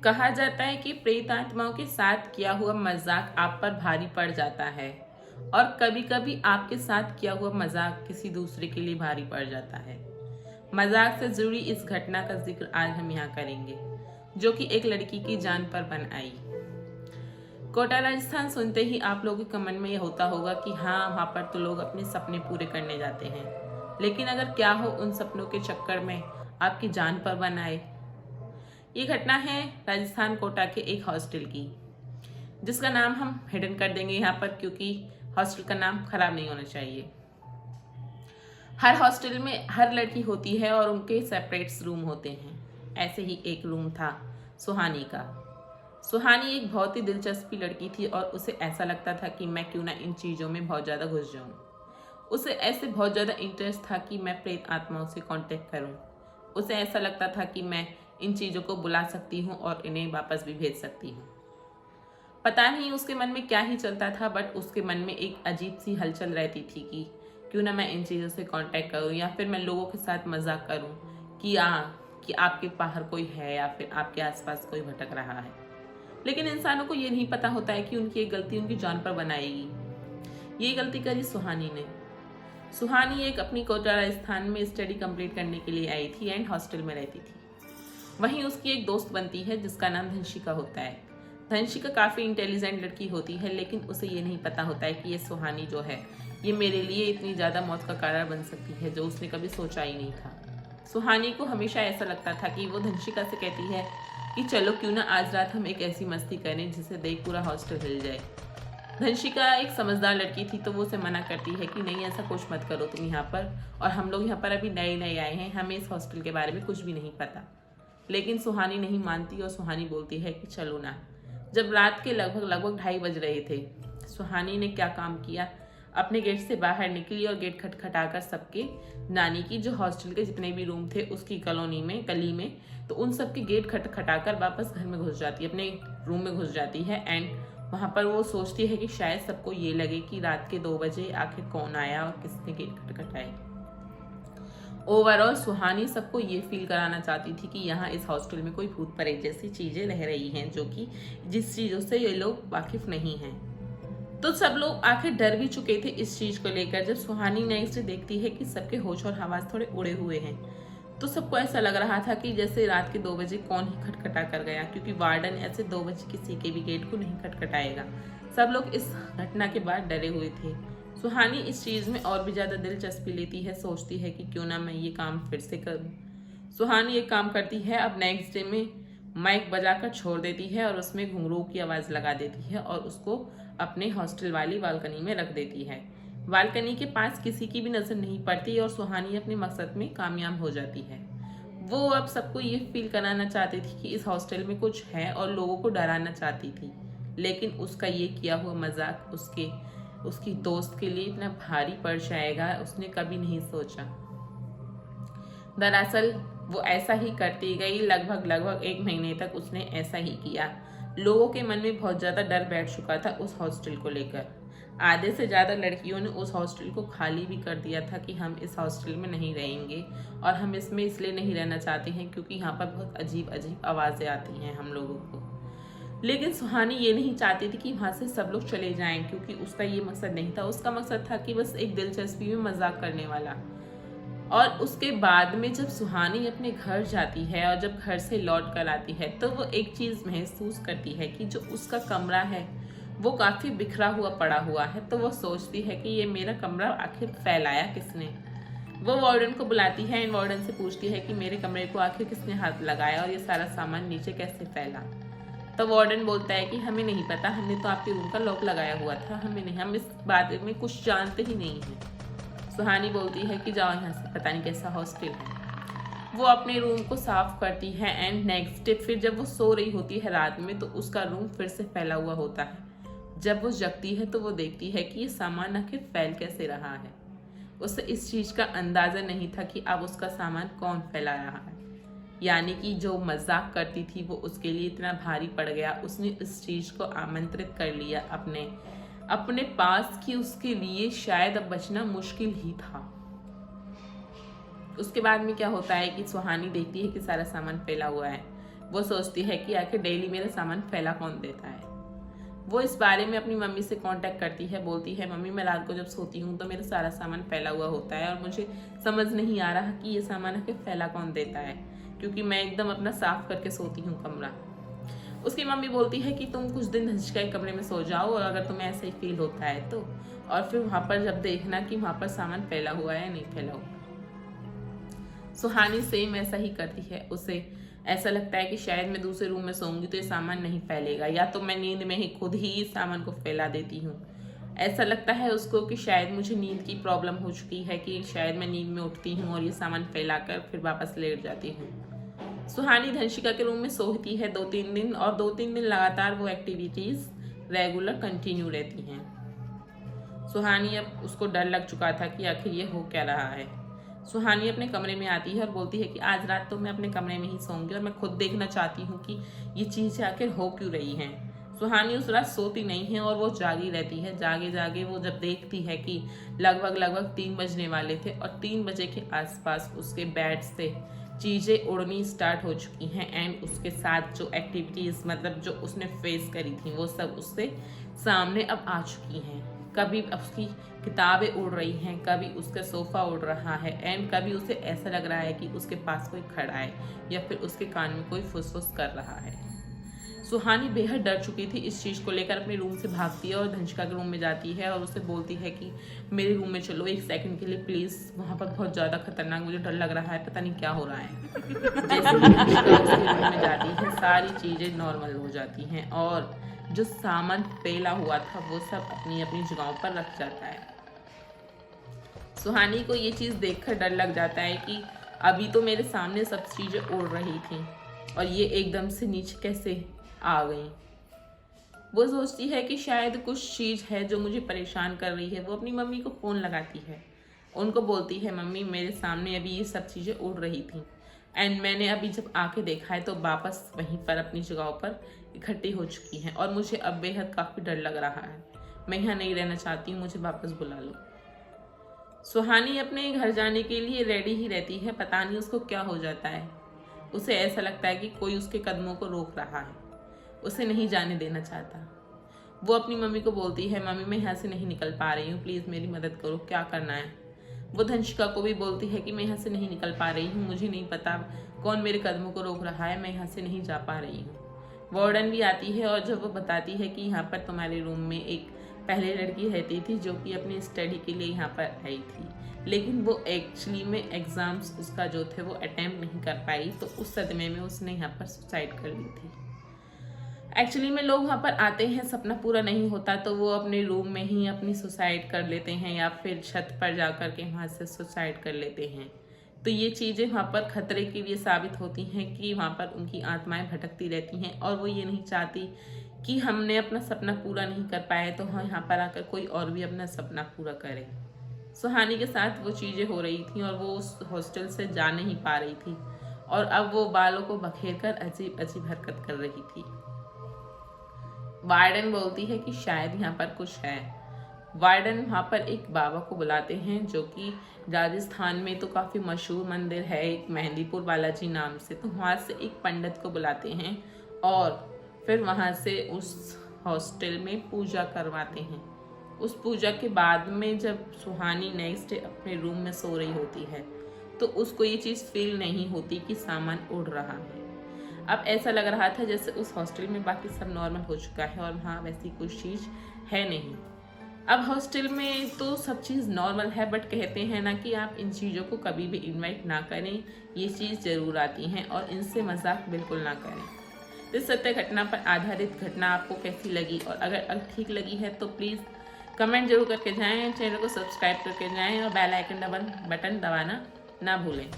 कहा जाता है कि प्रेत आत्माओं के साथ किया हुआ मजाक आप पर भारी पड़ जाता है और कभी कभी आपके साथ किया हुआ मजाक किसी दूसरे के लिए भारी पड़ जाता है। मजाक से जुड़ी इस घटना का जिक्र आज हम यहाँ करेंगे, जो कि एक लड़की की जान पर बन आई। कोटा राजस्थान सुनते ही आप लोगों के मन में यह होता होगा कि हाँ, वहाँ पर तो लोग अपने सपने पूरे करने जाते हैं, लेकिन अगर क्या हो उन सपनों के चक्कर में आपकी जान पर बन आए। ये घटना है राजस्थान कोटा के एक हॉस्टल की, जिसका नाम हम हिडन कर देंगे यहाँ पर, क्योंकि हॉस्टल का नाम खराब नहीं होना चाहिए। हर हॉस्टल में हर लड़की होती है और उनके सेपरेट रूम होते हैं। ऐसे ही एक रूम था सुहानी का। सुहानी एक बहुत ही दिलचस्पी लड़की थी और उसे ऐसा लगता था कि मैं क्यों ना इन चीज़ों में बहुत ज़्यादा घुस जाऊँ। उसे ऐसे बहुत ज़्यादा इंटरेस्ट था कि मैं प्रेत आत्माओं से कांटेक्ट करूँ। उसे ऐसा लगता था कि मैं इन चीज़ों को बुला सकती हूँ और इन्हें वापस भी भेज सकती हूँ। पता नहीं उसके मन में क्या ही चलता था, बट उसके मन में एक अजीब सी हलचल रहती थी कि क्यों ना मैं इन चीज़ों से कांटेक्ट करूँ या फिर मैं लोगों के साथ मजाक करूँ कि आपके बाहर कोई है या फिर आपके आसपास कोई भटक रहा है। लेकिन इंसानों को ये नहीं पता होता है कि उनकी एक गलती उनकी जान पर बनाएगी। ये गलती करी सुहानी ने। सुहानी एक अपनी कोटा राजस्थान में स्टडी कंप्लीट करने के लिए आई थी एंड हॉस्टल में रहती थी। वहीं उसकी एक दोस्त बनती है जिसका नाम धनशिका होता है। धनशिका काफ़ी इंटेलिजेंट लड़की होती है, लेकिन उसे ये नहीं पता होता है कि ये सुहानी जो है ये मेरे लिए इतनी ज़्यादा मौत का कारण बन सकती है, जो उसने कभी सोचा ही नहीं था। सुहानी को हमेशा ऐसा लगता था कि वो धनशिका से कहती है कि चलो क्यों ना आज रात हम एक ऐसी मस्ती करें जिसे देख पूरा हॉस्टल हिल जाए। धनशिका एक समझदार लड़की थी, तो वो उसे मना करती है कि नहीं, ऐसा कुछ मत करो तुम यहाँ पर, और हम लोग यहाँ पर अभी नए नए आए हैं, हमें इस हॉस्टल के बारे में कुछ भी नहीं पता। लेकिन सुहानी नहीं मानती और सुहानी बोलती है कि चलो ना। जब रात के लगभग लगभग 2:30 बज रहे थे, सुहानी ने क्या काम किया, अपने गेट से बाहर निकली और गेट खटखटाकर सबके, नानी की जो हॉस्टल के जितने भी रूम थे उसकी कॉलोनी में, गली में, तो उन सबके गेट खटखटाकर वापस घर में घुस जाती है, अपने रूम में घुस जाती है। एंड वहाँ पर वो सोचती है कि शायद सबको ये लगे कि रात के 2 बजे आखिर कौन आया और किसने गेट खटखटाए। ओवरऑल सुहानी सबको ये फील कराना चाहती थी कि यहाँ इस हॉस्टल में कोई भूत प्रेत जैसी चीजें रह रही हैं, जो कि जिस चीजों से ये लोग वाकिफ नहीं हैं। तो सब लोग आखिर डर भी चुके थे इस चीज को लेकर। जब सुहानी नेक्स्ट डे देखती है कि सबके होश और हवास थोड़े उड़े हुए हैं, तो सबको ऐसा लग रहा था कि जैसे रात के 2 बजे कौन ही खटखटा कर गया, क्योंकि वार्डन ऐसे 2 बजे किसी के भी गेट को नहीं खटखटाएगा। सब लोग इस घटना के बाद डरे हुए थे। सुहानी इस चीज में और भी ज्यादा दिलचस्पी लेती है, सोचती है कि क्यों ना मैं ये काम फिर से करूं। सुहानी एक काम करती है, अब नेक्स्ट डे में माइक बजाकर छोड़ देती है और उसमें घुंघरू की आवाज लगा देती है और उसको अपने हॉस्टल वाली बालकनी में रख देती है। बालकनी के पास किसी की भी नजर नहीं पड़ती और सुहानी अपने मकसद में कामयाब हो जाती है। वो अब सबको ये फील कराना चाहती थी कि इस हॉस्टल में कुछ है और लोगों को डराना चाहती थी, लेकिन उसका ये किया हुआ मजाक उसकी दोस्त के लिए इतना भारी पड़ जाएगा उसने कभी नहीं सोचा। दरअसल वो ऐसा ही करती गई, लगभग 1 महीने तक उसने ऐसा ही किया। लोगों के मन में बहुत ज़्यादा डर बैठ चुका था उस हॉस्टल को लेकर। आधे से ज़्यादा लड़कियों ने उस हॉस्टल को खाली भी कर दिया था कि हम इस हॉस्टल में नहीं रहेंगे, और हम इसमें इसलिए नहीं रहना चाहते हैं क्योंकि यहाँ पर बहुत अजीब अजीब आवाज़ें आती हैं हम लोगों को। लेकिन सुहानी ये नहीं चाहती थी कि वहाँ से सब लोग चले जाएं, क्योंकि उसका ये मकसद नहीं था। उसका मकसद था कि बस एक दिलचस्पी में मजाक करने वाला। और उसके बाद में जब सुहानी अपने घर जाती है और जब घर से लौट कर आती है, तो वो एक चीज़ महसूस करती है कि जो उसका कमरा है वो काफ़ी बिखरा हुआ पड़ा हुआ है। तो वो सोचती है कि ये मेरा कमरा आखिर फैलाया किसने। वो वार्डन को बुलाती है एंड वार्डन से पूछती है कि मेरे कमरे को आखिर किसने हाथ लगाया और ये सारा सामान नीचे कैसे फैला। तो वार्डन बोलता है कि हमें नहीं पता, हमने तो आपके रूम का लॉक लगाया हुआ था, हमें नहीं, हम इस बारे में कुछ जानते ही नहीं हैं। सुहानी बोलती है कि जाओ यहाँ से, पता नहीं कैसा हॉस्टल है। वो अपने रूम को साफ करती है एंड नेक्स्ट डे फिर जब वो सो रही होती है रात में, तो उसका रूम फिर से फैला हुआ होता है। जब वो जगती है तो वो देखती है कि ये सामान आखिर फैल कैसे रहा है। उसे इस चीज़ का अंदाज़ा नहीं था कि अब उसका सामान कौन फैला रहा है, यानी कि जो मजाक करती थी वो उसके लिए इतना भारी पड़ गया, उसने इस चीज़ को आमंत्रित कर लिया अपने पास कि उसके लिए शायद अब बचना मुश्किल ही था। उसके बाद में क्या होता है कि सुहानी देखती है कि सारा सामान फैला हुआ है। वो सोचती है कि आखिर डेली मेरा सामान फैला कौन देता है। वो इस बारे में अपनी मम्मी से कांटेक्ट करती है, बोलती है मम्मी मैं रात को जब सोती हूँ तो मेरा सारा सामान फैला हुआ होता है और मुझे समझ नहीं आ रहा कि ये सामान आखिर फैला कौन देता है, क्योंकि मैं एकदम अपना साफ करके सोती हूँ कमरा। उसकी मम्मी बोलती है कि तुम कुछ दिन धंशिका के कमरे में सो जाओ और अगर तुम्हें ऐसा ही फील होता है तो, और फिर वहाँ पर जब देखना कि वहाँ पर सामान फैला हुआ है या नहीं फैला हुआ। सुहानी सेम ऐसा ही करती है। उसे ऐसा लगता है कि शायद मैं दूसरे रूम में सोऊंगी तो ये सामान नहीं फैलेगा, या तो मैं नींद में ही खुद ही इस सामान को फैला देती हूँ। ऐसा लगता है उसको कि शायद मुझे नींद की प्रॉब्लम हो चुकी है, कि शायद मैं नींद में उठती हूँ और ये सामान फैलाकर फिर वापस लेट जाती हूँ। सुहानी धंशिका के रूम में सोती है 2-3 दिन, और 2-3 दिन लगातार वो एक्टिविटीज़ रेगुलर कंटिन्यू रहती हैं। सुहानी अब उसको डर लग चुका था कि आखिर ये हो क्या रहा है। सुहानी अपने कमरे में आती है और बोलती है कि आज रात तो मैं अपने कमरे में ही सोऊंगी और मैं खुद देखना चाहती हूँ कि ये चीज़ें आखिर हो क्यों रही हैं। सुहानी उस रात सोती नहीं है और वो जागी रहती है। जागे जागे वो जब देखती है कि लगभग 3 बजने वाले थे और 3 बजे के आसपास उसके बेड से चीज़ें उड़नी स्टार्ट हो चुकी हैं, एंड उसके साथ जो एक्टिविटीज़ मतलब जो उसने फेस करी थी वो सब उससे सामने अब आ चुकी हैं। कभी उसकी किताबें उड़ रही हैं, कभी उसका सोफ़ा उड़ रहा है, एंड कभी उसे ऐसा लग रहा है कि उसके पास कोई खड़ा है या फिर उसके कान में कोई फुसफुस कर रहा है। सुहानी बेहद डर चुकी थी इस चीज़ को लेकर, अपने रूम से भागती है और धंशिका के रूम में जाती है और उसे बोलती है कि मेरे रूम में चलो 1 सेकंड के लिए प्लीज़, वहाँ पर बहुत ज़्यादा खतरनाक, मुझे डर लग रहा है, पता नहीं क्या हो रहा है। जैसे ही धंशिका उसके रूम में जाती है सारी चीज़ें नॉर्मल हो जाती हैं और जो सामान फैला हुआ था वो सब अपनी अपनी जगहों पर रख जाता है। सुहानी को ये चीज़ देखकर डर लग जाता है कि अभी तो मेरे सामने सब चीज़ें उड़ रही थी और ये एकदम से नीचे कैसे आ गई। वो सोचती है कि शायद कुछ चीज़ है जो मुझे परेशान कर रही है। वो अपनी मम्मी को फ़ोन लगाती है, उनको बोलती है मम्मी मेरे सामने अभी ये सब चीज़ें उड़ रही थी, एंड मैंने अभी जब आके देखा है तो वापस वहीं पर अपनी जगहों पर इकट्ठी हो चुकी हैं और मुझे अब बेहद काफ़ी डर लग रहा है। मैं यहाँ नहीं रहना चाहती हूँ, मुझे वापस बुला लो। सुहानी अपने घर जाने के लिए रेडी ही रहती है। पता नहीं उसको क्या हो जाता है, उसे ऐसा लगता है कि कोई उसके कदमों को रोक रहा है, उसे नहीं जाने देना चाहता। वो अपनी मम्मी को बोलती है मम्मी मैं यहाँ से नहीं निकल पा रही हूँ, प्लीज़ मेरी मदद करो, क्या करना है। वो धंशिका को भी बोलती है कि मैं यहाँ से नहीं निकल पा रही हूँ, मुझे नहीं पता कौन मेरे कदमों को रोक रहा है, मैं यहाँ से नहीं जा पा रही हूँ। वार्डन भी आती है और जब वो बताती है कि यहाँ पर तुम्हारे रूम में एक पहले लड़की रहती थी जो कि अपनी स्टडी के लिए यहाँ पर आई थी, लेकिन वो एक्चुअली में एग्ज़ाम्स उसका जो थे वो अटैम्प्ट नहीं कर पाई, तो उस सदमे में उसने यहाँ पर सुसाइड कर ली थी। एक्चुअली में लोग वहाँ पर आते हैं, सपना पूरा नहीं होता तो वो अपने रूम में ही अपनी सुसाइड कर लेते हैं या फिर छत पर जा कर के वहाँ से सुसाइड कर लेते हैं। तो ये चीज़ें वहाँ पर खतरे के लिए साबित होती हैं कि वहाँ पर उनकी आत्माएं भटकती रहती हैं और वो ये नहीं चाहती कि हमने अपना सपना पूरा नहीं कर पाए तो हाँ यहाँ पर आकर कोई और भी अपना सपना पूरा करे। सुहानी के साथ वो चीज़ें हो रही थी और वो उस हॉस्टल से जा नहीं पा रही थी और अब वो बालों को बखेर कर अजीब अजीब हरकत कर रही थी। वार्डन बोलती है कि शायद यहाँ पर कुछ है। वार्डन वहाँ पर एक बाबा को बुलाते हैं जो कि राजस्थान में तो काफ़ी मशहूर मंदिर है एक मेहंदीपुर बालाजी नाम से, तो वहाँ से एक पंडित को बुलाते हैं और फिर वहाँ से उस हॉस्टल में पूजा करवाते हैं। उस पूजा के बाद में जब सुहानी नेक्स्ट डे अपने रूम में सो रही होती है तो उसको ये चीज़ फील नहीं होती कि सामान उड़ रहा है। अब ऐसा लग रहा था जैसे उस हॉस्टल में बाकी सब नॉर्मल हो चुका है और वहाँ वैसी कुछ चीज़ है नहीं। अब हॉस्टल में तो सब चीज़ नॉर्मल है, बट कहते हैं ना कि आप इन चीज़ों को कभी भी इनवाइट ना करें, ये चीज़ ज़रूर आती हैं और इनसे मजाक बिल्कुल ना करें। तो इस सत्य घटना पर आधारित घटना आपको कैसी लगी, और अगर ठीक लगी है तो प्लीज़ कमेंट जरूर करके जाएं, चैनल को सब्सक्राइब करके जाएं और बेल आइकन बटन दबाना ना भूलें।